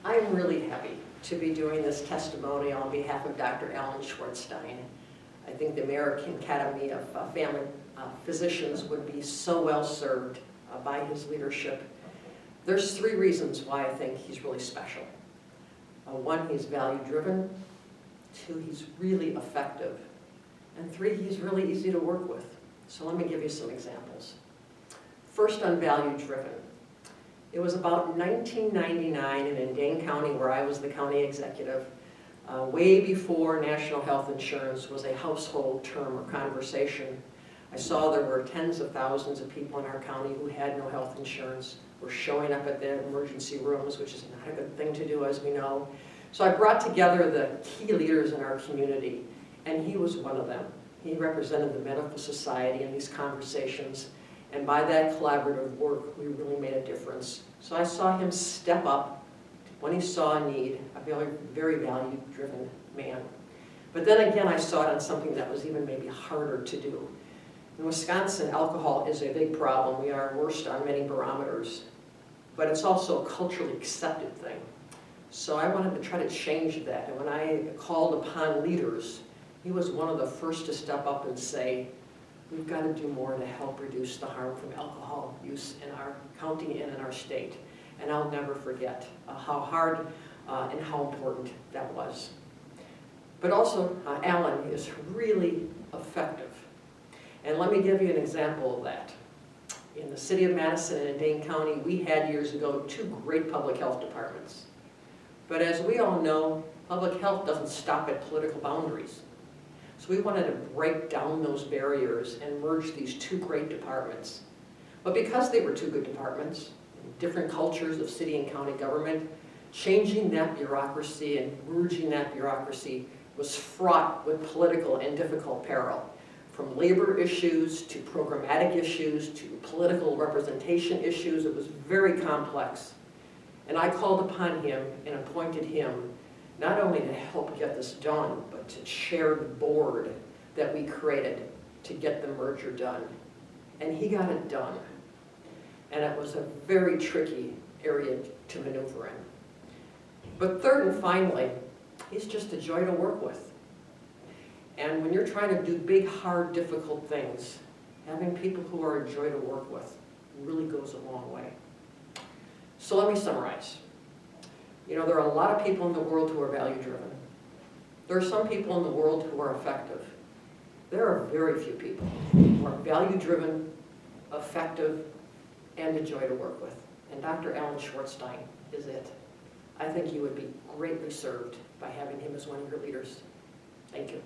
I'm really happy to be doing this testimonial on behalf of Dr. Alan Schwartzstein. I think the American Academy of Family Physicians would be so well served by his leadership. There's 3 reasons why I think he's really special. 1, he's value-driven. 2, he's really effective. And 3, he's really easy to work with. So let me give you some examples. First, on value-driven. It was about 1999 and in Dane County, where I was the county executive, way before national health insurance was a household term or conversation. I saw there were tens of thousands of people in our county who had no health insurance, were showing up at the emergency rooms, which is not a good thing to do, as we know. So I brought together the key leaders in our community, and he was one of them. He represented the medical society in these conversations, and by that collaborative work, we really made a difference. So I saw him step up when he saw a need, a very, very value-driven man. But then again, I saw it on something that was even maybe harder to do. In Wisconsin, alcohol is a big problem. We are worst on many barometers, but it's also a culturally accepted thing. So I wanted to try to change that, and when I called upon leaders, he was one of the first to step up and say, we've got to do more to help reduce the harm from alcohol use in our county and in our state. And I'll never forget how hard and how important that was. But also, Alan is really effective. And let me give you an example of that. In the city of Madison and in Dane County, we had years ago 2 great public health departments. But as we all know, public health doesn't stop at political boundaries. So we wanted to break down those barriers and merge these 2 great departments. But because they were 2 good departments, different cultures of city and county government, changing that bureaucracy and merging that bureaucracy was fraught with political and difficult peril. From labor issues to programmatic issues to political representation issues, it was very complex. And I called upon him and appointed him not only to help get this done, but to chair the board that we created to get the merger done. And he got it done. And it was a very tricky area to maneuver in. But third and finally, he's just a joy to work with. And when you're trying to do big, hard, difficult things, having people who are a joy to work with really goes a long way. So let me summarize. You know, there are a lot of people in the world who are value-driven. There are some people in the world who are effective. There are very few people who are value-driven, effective, and a joy to work with. And Dr. Alan Schwartzstein is it. I think you would be greatly served by having him as one of your leaders. Thank you.